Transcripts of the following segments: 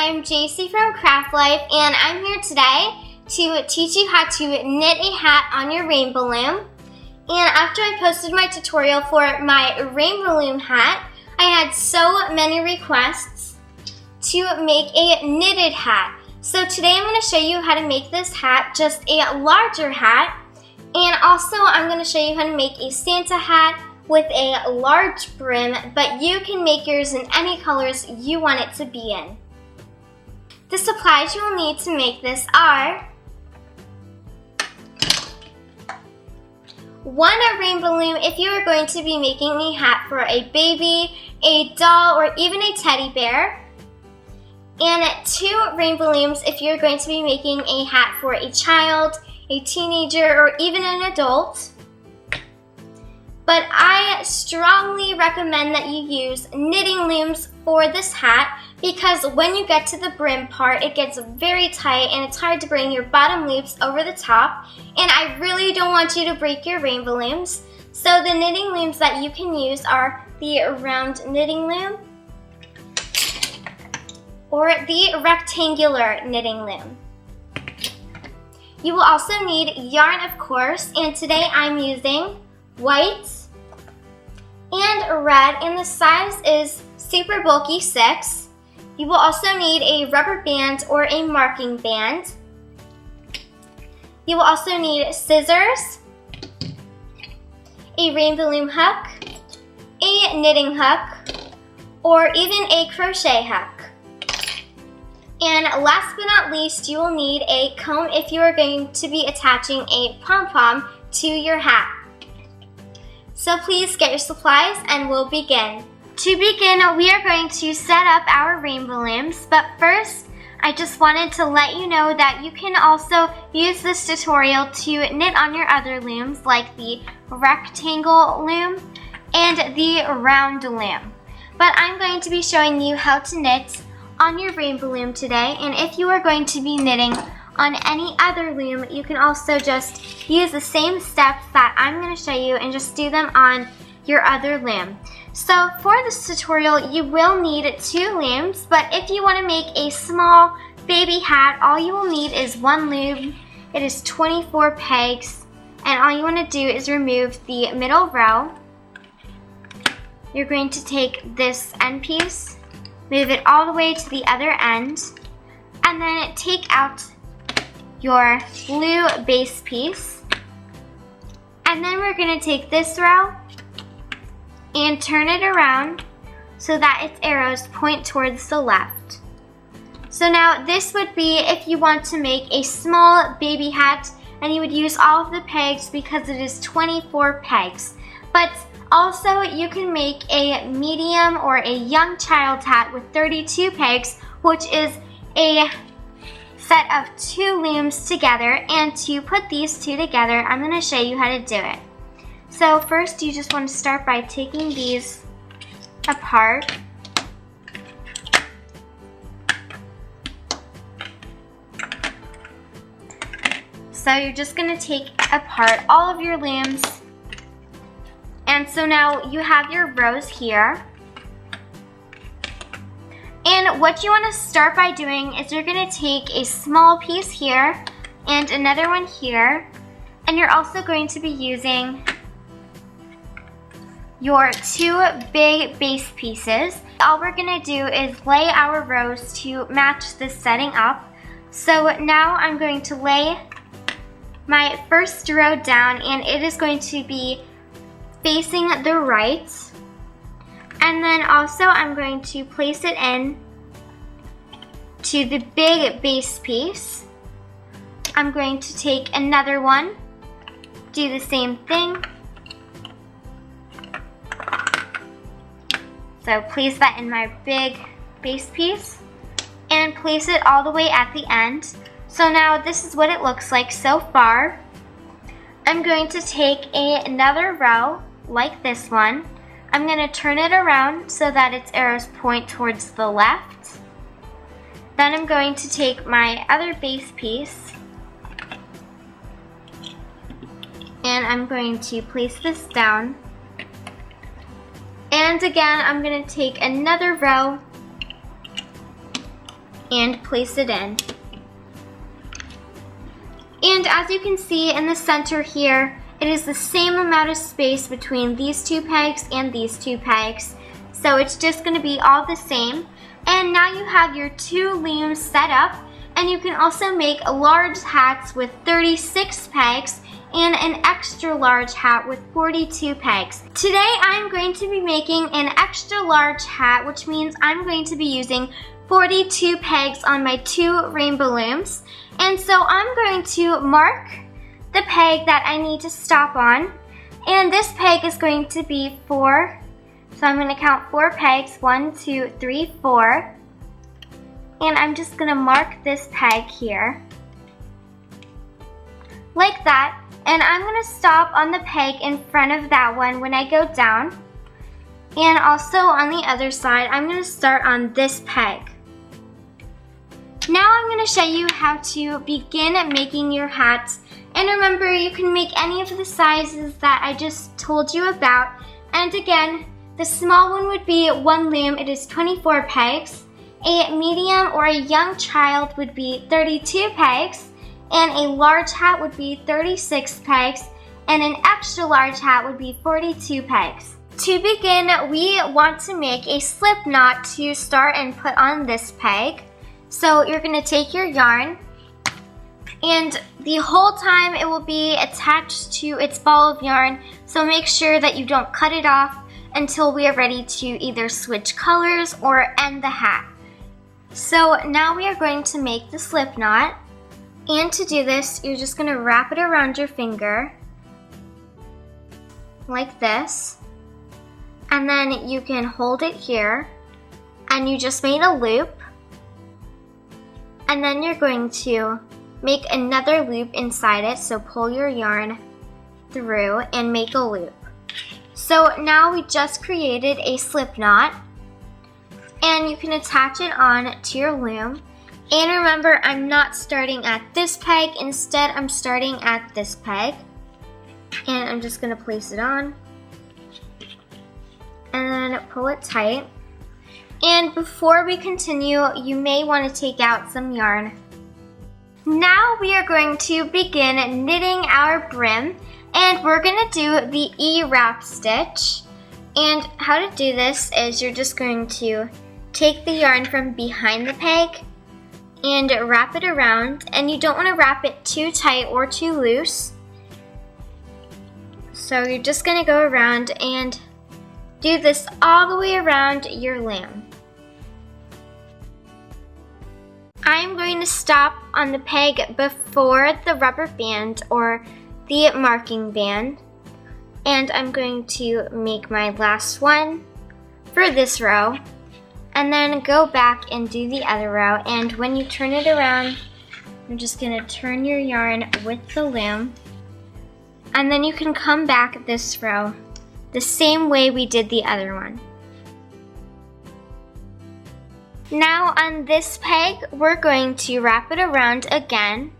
I'm Jacy from Craft Life, and I'm here today to teach you how to knit a hat on your rainbow loom. And after I posted my tutorial for my rainbow loom hat, I had so many requests to make a knitted hat. So today I'm going to show you how to make this hat, just a larger hat. And also I'm going to show you how to make a Santa hat with a large brim, but you can make yours in any colors you want it to be in. The supplies you will need to make this are one rainbow loom if you are going to be making a hat for a baby, a doll, or even a teddy bear. And 2 rainbow looms if you're going to be making a hat for a child, a teenager, or even an adult. But I strongly recommend that you use knitting looms for this hat because when you get to the brim part, it gets very tight and it's hard to bring your bottom loops over the top. And I really don't want you to break your rainbow looms. So the knitting looms that you can use are the round knitting loom or the rectangular knitting loom. You will also need yarn, of course, and today I'm using white and red, and the size is super bulky 6. You will also need a rubber band or a marking band. You will also need scissors, a rainbow loom hook, a knitting hook, or even a crochet hook. And last but not least, you will need a comb if you are going to be attaching a pom-pom to your hat. So please get your supplies and we'll begin. To begin, we are going to set up our rainbow looms, but first, I just wanted to let you know that you can also use this tutorial to knit on your other looms like the rectangle loom and the round loom. But I'm going to be showing you how to knit on your rainbow loom today, and if you are going to be knitting on any other loom, you can also just use the same steps that I'm going to show you and just do them on your other loom. So for this tutorial, you will need 2 looms, but if you want to make a small baby hat, all you will need is 1 loom. It is 24 pegs, and all you want to do is remove the middle row. You're going to take this end piece, move it all the way to the other end, and then take out your blue base piece. And then we're going to take this row and turn it around so that its arrows point towards the left. So now this would be if you want to make a small baby hat, and you would use all of the pegs because it is 24 pegs. But also you can make a medium or a young child hat with 32 pegs, which is a set of 2 looms together. And to put these 2 together, I'm going to show you how to do it. So first you just want to start by taking these apart. So you're just going to take apart all of your looms. And so now you have your rows here. And what you want to start by doing is you're going to take a small piece here and another one here. And you're also going to be using your 2 big base pieces. All we're going to do is lay our rows to match this setting up. So now I'm going to lay my first row down, and it is going to be facing the right. And then also I'm going to place it in to the big base piece. I'm going to take another one, do the same thing. So place that in my big base piece and place it all the way at the end. So now this is what it looks like so far. I'm going to take another row like this one. I'm going to turn it around so that its arrows point towards the left. Then I'm going to take my other base piece and I'm going to place this down. And again, I'm going to take another row and place it in. And as you can see in the center here, it is the same amount of space between these two pegs and these two pegs. So it's just going to be all the same. And now you have your two looms set up, and you can also make large hats with 36 pegs and an extra large hat with 42 pegs. Today I'm going to be making an extra large hat, which means I'm going to be using 42 pegs on my two rainbow looms. And so I'm going to mark the peg that I need to stop on. And this peg is going to be 4. So I'm going to count 4 pegs, 1, 2, 3, 4. And I'm just going to mark this peg here. Like that. And I'm going to stop on the peg in front of that one when I go down. And also on the other side, I'm going to start on this peg. Now I'm going to show you how to begin making your hats. And remember, you can make any of the sizes that I just told you about. And again, the small one would be 1 loom. It is 24 pegs. A medium or a young child would be 32 pegs. And a large hat would be 36 pegs. And an extra large hat would be 42 pegs. To begin, we want to make a slip knot to start and put on this peg. So you're going to take your yarn, and the whole time it will be attached to its ball of yarn, so make sure that you don't cut it off until we are ready to either switch colors or end the hat. So now we are going to make the slip knot, and to do this, you're just going to wrap it around your finger like this, and then you can hold it here, and you just made a loop. And then you're going to make another loop inside it, so pull your yarn through and make a loop. So now we just created a slip knot, and you can attach it on to your loom. And remember, I'm not starting at this peg, instead I'm starting at this peg. And I'm just going to place it on, and then pull it tight. And before we continue, you may want to take out some yarn. Now we are going to begin knitting our brim, and we're going to do the E-wrap stitch. And how to do this is you're just going to take the yarn from behind the peg and wrap it around, and you don't want to wrap it too tight or too loose. So you're just going to go around and do this all the way around your loom. I'm going to stop on the peg before the rubber band or the marking band, and I'm going to make my last one for this row, and then go back and do the other row. And when you turn it around, you're just going to turn your yarn with the loom, and then you can come back this row the same way we did the other one. Now on this peg, we're going to wrap it around again,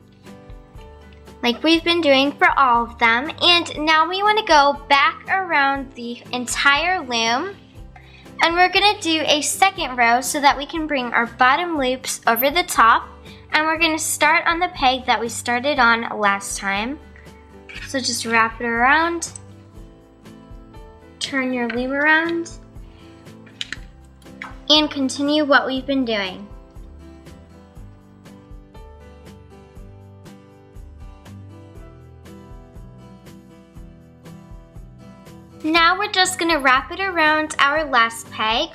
like we've been doing for all of them. And now we want to go back around the entire loom, and we're going to do a second row so that we can bring our bottom loops over the top. And we're going to start on the peg that we started on last time. So just wrap it around, turn your loom around, and continue what we've been doing. Now we're just going to wrap it around our last peg.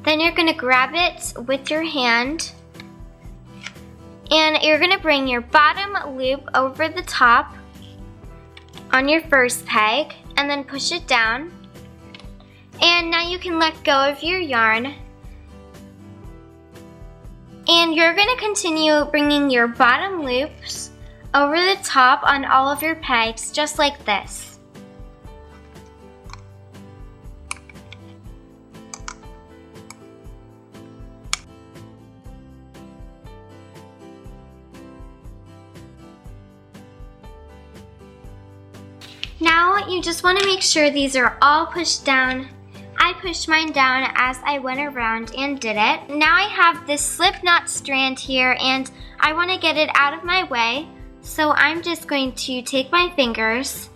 Then you're going to grab it with your hand, and you're going to bring your bottom loop over the top on your first peg, and then push it down. And now you can let go of your yarn. And you're going to continue bringing your bottom loops over the top on all of your pegs, just like this. Now you just want to make sure these are all pushed down. I I pushed mine down as I went around and did it. Now I have this slip knot strand here and I want to get it out of my way. So I'm just going to take my fingers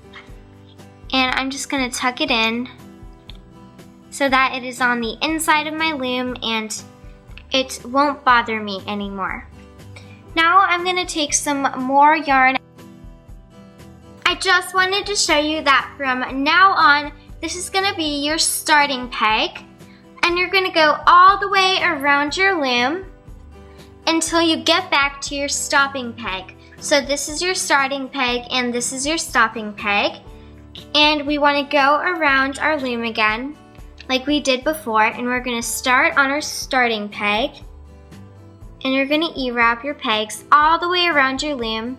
and I'm just going to tuck it in so that it is on the inside of my loom and it won't bother me anymore. Now I'm going to take some more yarn. I just wanted to show you that from now on, this is going to be your starting peg, and you're going to go all the way around your loom until you get back to your stopping peg. So this is your starting peg and this is your stopping peg, and we want to go around our loom again like we did before, and we're going to start on our starting peg, and you're going to E-wrap your pegs all the way around your loom.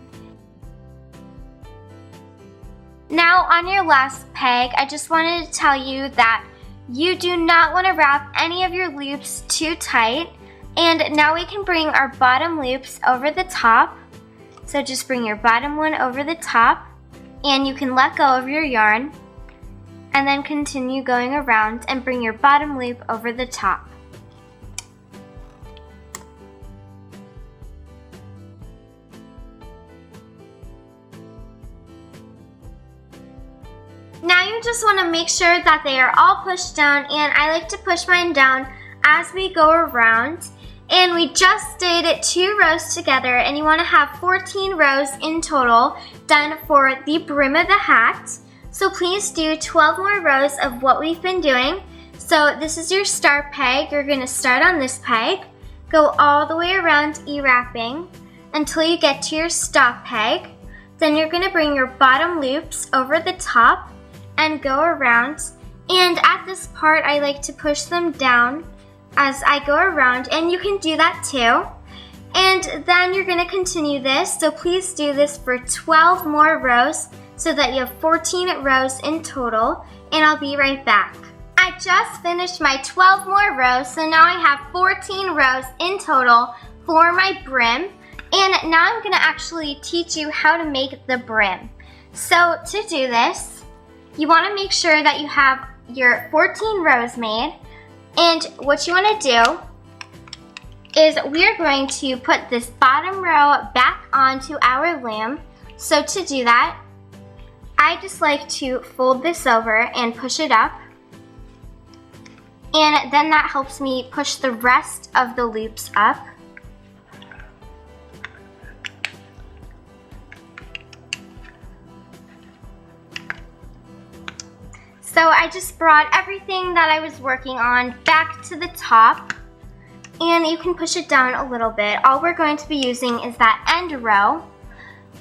Now on your last peg, I just wanted to tell you that you do not want to wrap any of your loops too tight. And now we can bring our bottom loops over the top. So just bring your bottom one over the top and you can let go of your yarn and then continue going around and bring your bottom loop over the top. Now you just want to make sure that they are all pushed down, and I like to push mine down as we go around. And we just did 2 rows together, and you want to have 14 rows in total done for the brim of the hat. So please do 12 more rows of what we've been doing. So this is your start peg. You're going to start on this peg, go all the way around E-wrapping until you get to your stop peg. Then you're going to bring your bottom loops over the top and go around, and at this part I like to push them down as I go around, and you can do that too. And then you're going to continue this, so please do this for 12 more rows so that you have 14 rows in total, and I'll be right back. I just finished my 12 more rows, so now I have 14 rows in total for my brim, and now I'm going to actually teach you how to make the brim. So to do this, you want to make sure that you have your 14 rows made, and what you want to do is we're going to put this bottom row back onto our loom. So to do that, I just like to fold this over and push it up, and then that helps me push the rest of the loops up. So I just brought everything that I was working on back to the top, and you can push it down a little bit. All we're going to be using is that end row,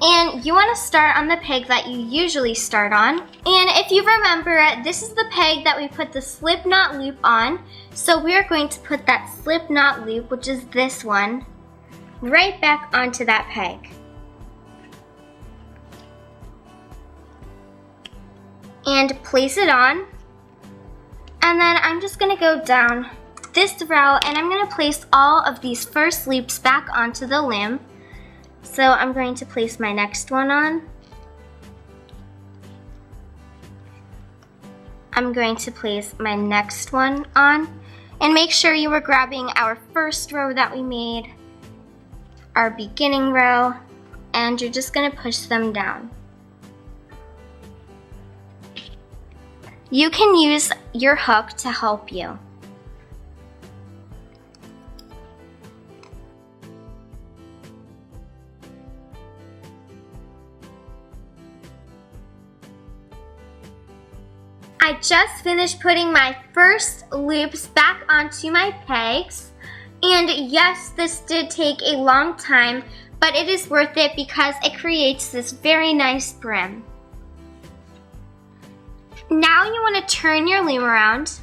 and you want to start on the peg that you usually start on. And if you remember, this is the peg that we put the slip knot loop on, so we are going to put that slip knot loop, which is this one, right back onto that peg. And place it on, and then I'm just going to go down this row and I'm going to place all of these first loops back onto the loom. So I'm going to place my next one on. I'm going to place my next one on, and make sure you were grabbing our first row that we made, our beginning row, and you're just going to push them down. You can use your hook to help you. I just finished putting my first loops back onto my pegs, and yes, this did take a long time, but it is worth it because it creates this very nice brim. Now you want to turn your loom around,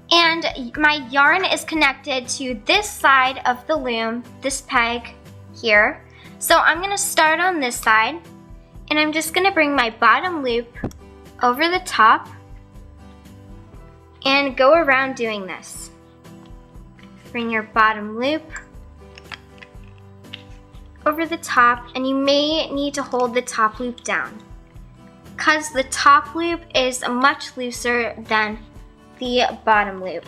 and my yarn is connected to this side of the loom, this peg here. So I'm going to start on this side, and I'm just going to bring my bottom loop over the top and go around doing this. Bring your bottom loop over the top, and you may need to hold the top loop down. because the top loop is much looser than the bottom loop.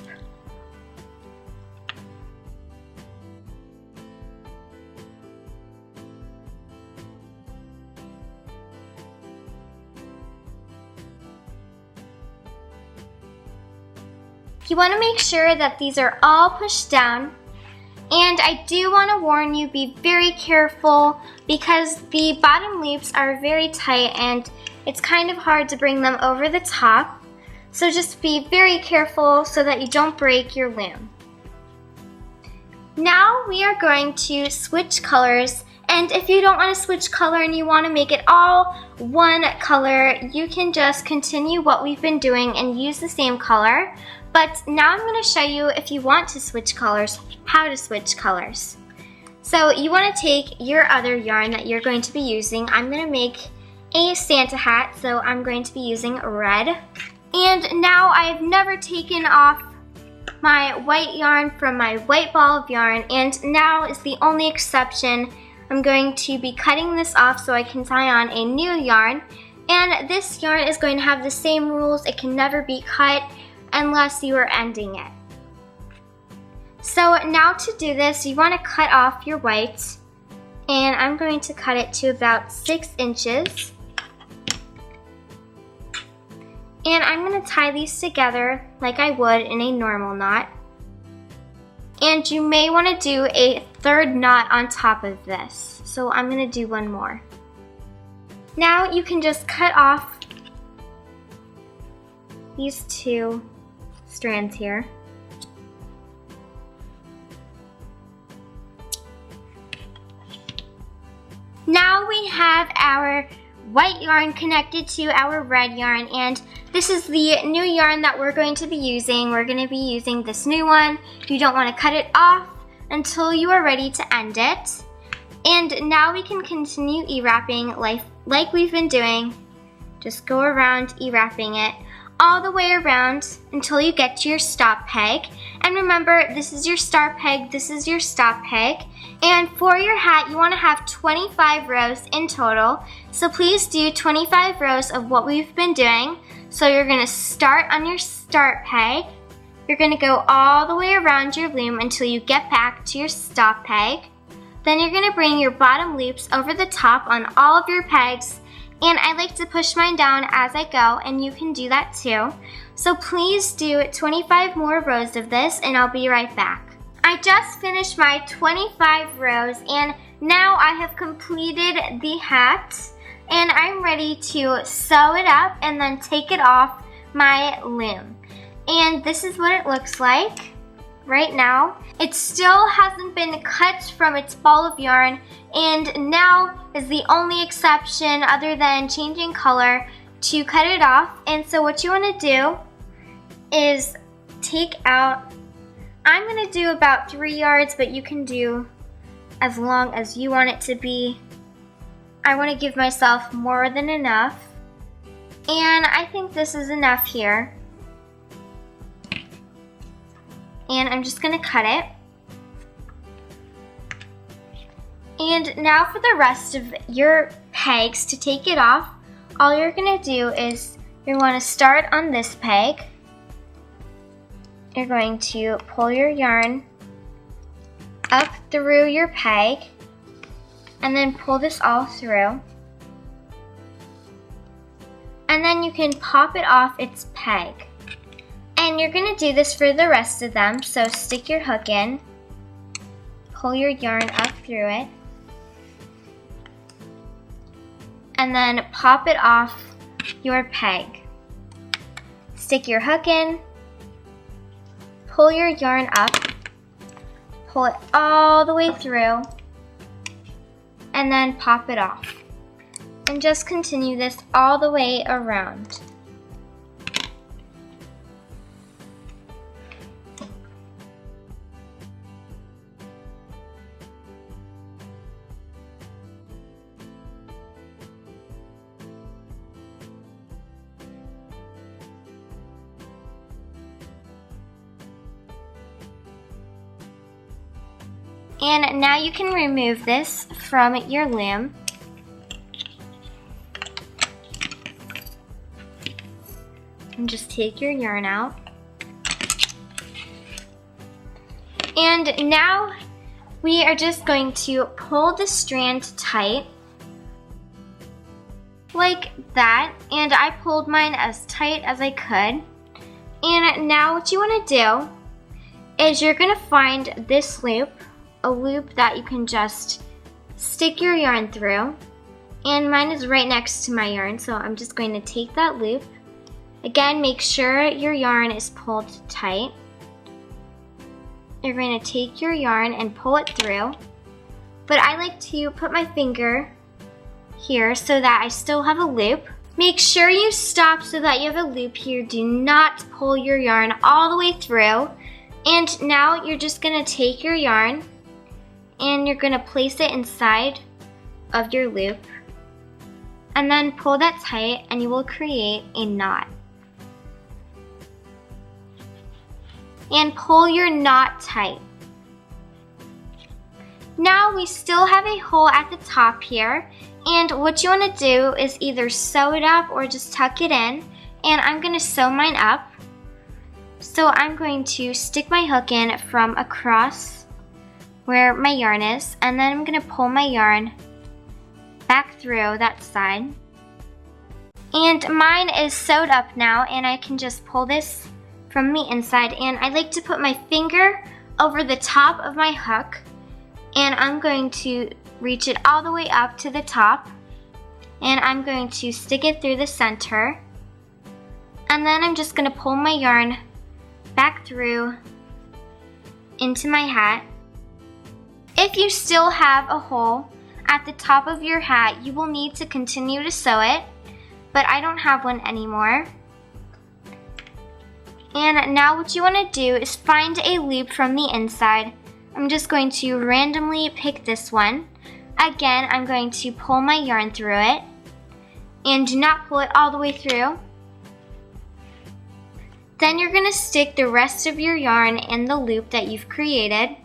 You want to make sure that these are all pushed down. And I do want to warn you, be very careful because the bottom loops are very tight and it's kind of hard to bring them over the top. So just be very careful so that you don't break your loom. Now we are going to switch colors, and if you don't want to switch color and you want to make it all one color, you can just continue what we've been doing and use the same color. But now I'm going to show you, if you want to switch colors, how to switch colors. So you want to take your other yarn that you're going to be using. I'm going to make a Santa hat, so I'm going to be using red. And now I've never taken off my white yarn from my white ball of yarn, and now is the only exception. I'm going to be cutting this off so I can tie on a new yarn. And this yarn is going to have the same rules. It can never be cut unless you are ending it. So now to do this, you want to cut off your white, and I'm going to cut it to about 6 inches. And I'm going to tie these together like I would in a normal knot. And you may want to do a third knot on top of this. So I'm going to do one more. Now you can just cut off these 2 strands here. Now we have our white yarn connected to our red yarn, and this is the new yarn that we're going to be using. We're going to be using this new one. You don't want to cut it off until you are ready to end it. And now we can continue e-wrapping like we've been doing. Just go around e-wrapping it all the way around until you get to your stop peg. And remember, this is your start peg, this is your stop peg. And for your hat, you want to have 25 rows in total. So please do 25 rows of what we've been doing. So you're going to start on your start peg. You're going to go all the way around your loom until you get back to your stop peg. Then you're going to bring your bottom loops over the top on all of your pegs. And I like to push mine down as I go, and you can do that too. So please do 25 more rows of this, and I'll be right back. I just finished my 25 rows, and now I have completed the hat, and I'm ready to sew it up and then take it off my loom. And this is what it looks like right now. It still hasn't been cut from its ball of yarn, and now is the only exception other than changing color to cut it off. And so what you want to do is take out, I'm going to do about 3 yards, but you can do as long as you want it to be. I want to give myself more than enough, and I think this is enough here. And I'm just going to cut it. And now for the rest of your pegs, to take it off, all you're going to do is you want to start on this peg. You're going to pull your yarn up through your peg and then pull this all through. And then you can pop it off its peg. And you're going to do this for the rest of them. So stick your hook in, pull your yarn up through it, and then pop it off your peg. Stick your hook in, pull your yarn up, pull it all the way through, and then pop it off. And just continue this all the way around. And now you can remove this from your loom. And just take your yarn out. And now we are just going to pull the strand tight like that, and I pulled mine as tight as I could. And now what you want to do is you're going to find this loop, a loop that you can just stick your yarn through, and mine is right next to my yarn, so I'm just going to take that loop. Again, make sure your yarn is pulled tight. You're going to take your yarn and pull it through, but I like to put my finger here so that I still have a loop. Make sure you stop so that you have a loop here. Do not pull your yarn all the way through. And now you're just going to take your yarn and you're going to place it inside of your loop, and then pull that tight and you will create a knot. And pull your knot tight. Now we still have a hole at the top here, and what you want to do is either sew it up or just tuck it in, and I'm going to sew mine up. So I'm going to stick my hook in from across where my yarn is, and then I'm going to pull my yarn back through that side. And mine is sewed up now, and I can just pull this from the inside, and I like to put my finger over the top of my hook, and I'm going to reach it all the way up to the top, and I'm going to stick it through the center, and then I'm just going to pull my yarn back through into my hat. If you still have a hole at the top of your hat, you will need to continue to sew it, but I don't have one anymore. And now what you want to do is find a loop from the inside. I'm just going to randomly pick this one. Again, I'm going to pull my yarn through it, and do not pull it all the way through. Then you're going to stick the rest of your yarn in the loop that you've created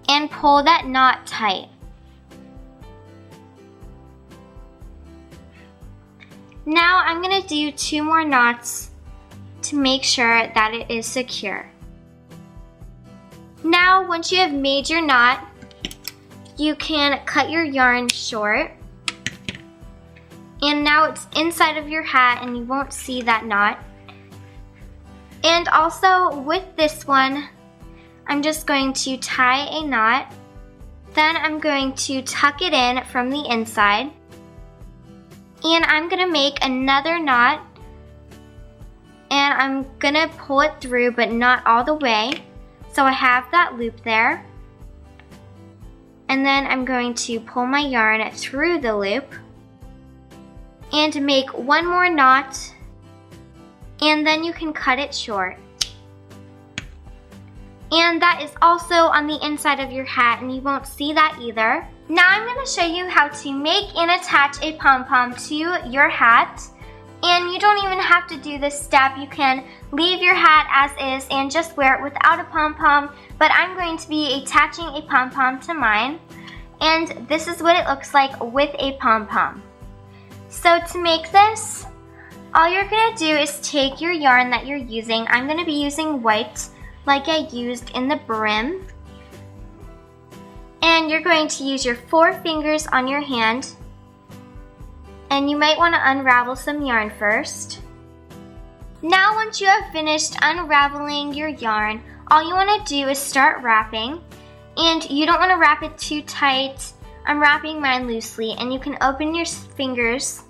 and pull that knot tight. Now I'm going to do 2 more knots to make sure that it is secure. Now, once you have made your knot, you can cut your yarn short. And now it's inside of your hat and you won't see that knot. And also with this one, I'm just going to tie a knot. Then I'm going to tuck it in from the inside. And I'm going to make another knot. And I'm going to pull it through, but not all the way. So I have that loop there. And then I'm going to pull my yarn through the loop and make 1 more knot, and then you can cut it short. And that is also on the inside of your hat, and you won't see that either. Now I'm going to show you how to make and attach a pom-pom to your hat. And you don't even have to do this step. You can leave your hat as is and just wear it without a pom-pom, but I'm going to be attaching a pom-pom to mine. And this is what it looks like with a pom-pom. So to make this, all you're going to do is take your yarn that you're using. I'm going to be using white like I used in the brim. And you're going to use your 4 fingers on your hand. And you might want to unravel some yarn first. Now once you have finished unraveling your yarn, all you want to do is start wrapping. And you don't want to wrap it too tight. I'm wrapping mine loosely, and you can open your fingers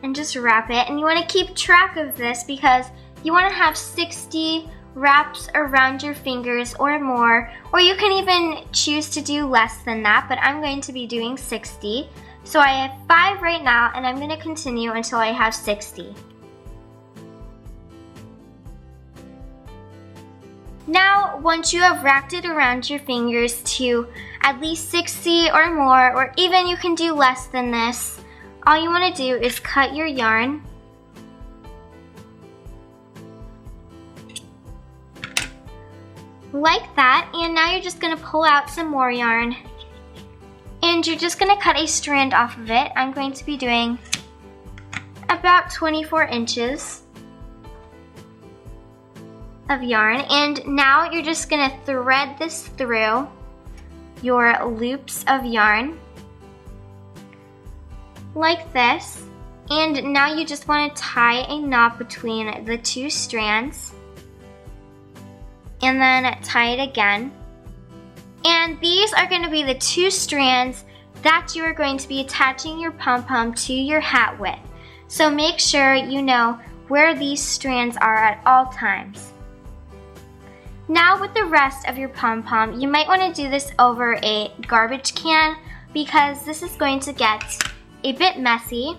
and just wrap it. And you want to keep track of this because you want to have 60 wraps around your fingers or more, or you can even choose to do less than that, but I'm going to be doing 60. So I have 5 right now, and I'm going to continue until I have 60. Now, once you have wrapped it around your fingers to at least 60 or more, or even you can do less than this, all you want to do is cut your yarn. Like that, and now you're just going to pull out some more yarn. And you're just going to cut a strand off of it. I'm going to be doing about 24 inches of yarn, and now you're just gonna thread this through your loops of yarn like this, and now you just want to tie a knot between the two strands and then tie it again. And these are going to be the two strands that you are going to be attaching your pom-pom to your hat with. So make sure you know where these strands are at all times. Now with the rest of your pom-pom, you might want to do this over a garbage can because this is going to get a bit messy.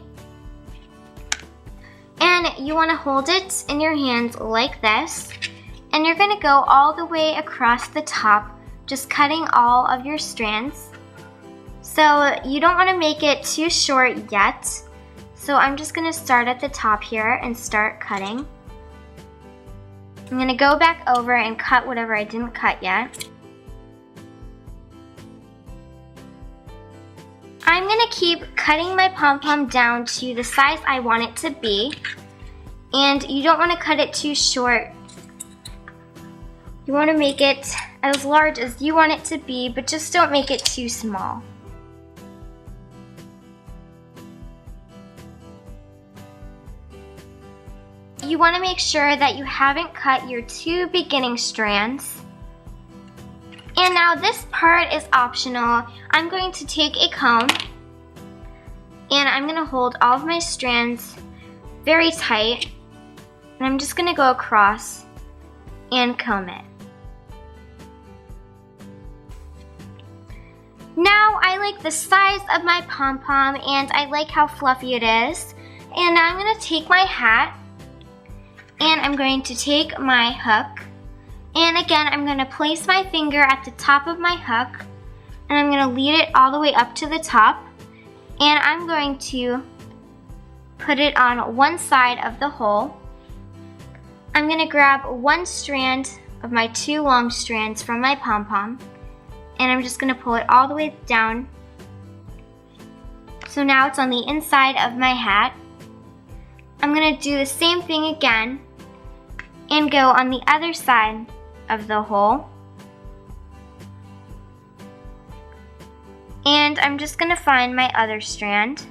And you want to hold it in your hands like this, and you're going to go all the way across the top, just cutting all of your strands. So you don't want to make it too short yet. So I'm just going to start at the top here and start cutting. I'm going to go back over and cut whatever I didn't cut yet. I'm going to keep cutting my pom-pom down to the size I want it to be. And you don't want to cut it too short. You want to make it as large as you want it to be, but just don't make it too small. You want to make sure that you haven't cut your two beginning strands. And now this part is optional. I'm going to take a comb and I'm going to hold all of my strands very tight, and I'm just going to go across and comb it. Now I like the size of my pom-pom and I like how fluffy it is. And now I'm going to take my hat and I'm going to take my hook. And again, I'm going to place my finger at the top of my hook and I'm going to lead it all the way up to the top. And I'm going to put it on one side of the hole. I'm going to grab one strand of my two long strands from my pom-pom and I'm just going to pull it all the way down. So now it's on the inside of my hat. I'm going to do the same thing again and go on the other side of the hole. And I'm just going to find my other strand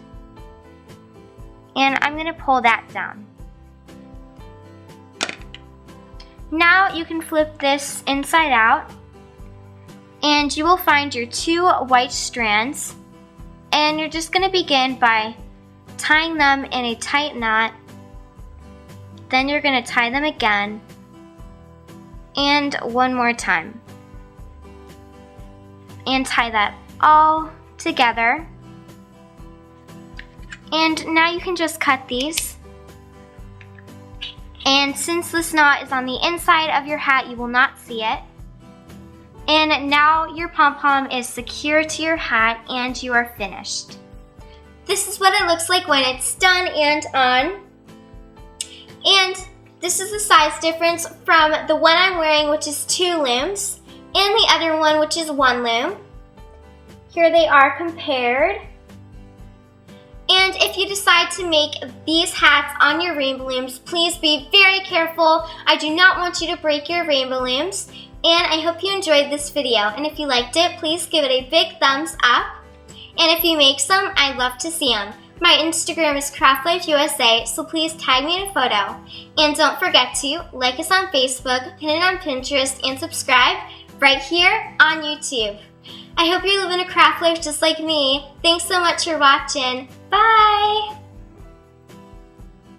and I'm going to pull that down. Now you can flip this inside out and you will find your two white strands, and you're just going to begin by tying them in a tight knot. Then you're going to tie them again and one more time and tie that all together. And now you can just cut these. And since this knot is on the inside of your hat, you will not see it. And now your pom-pom is secure to your hat and you are finished. This is what it looks like when it's done and on. And this is the size difference from the one I'm wearing, which is 2 looms, and the other one, which is 1 loom. Here they are compared. And if you decide to make these hats on your rainbow looms, please be very careful. I do not want you to break your rainbow looms. And I hope you enjoyed this video. And if you liked it, please give it a big thumbs up. And if you make some, I'd love to see them. My Instagram is CraftLifeUSA, so please tag me in a photo. And don't forget to like us on Facebook, pin it on Pinterest, and subscribe right here on YouTube. I hope you're living a craft life just like me. Thanks so much for watching. Bye!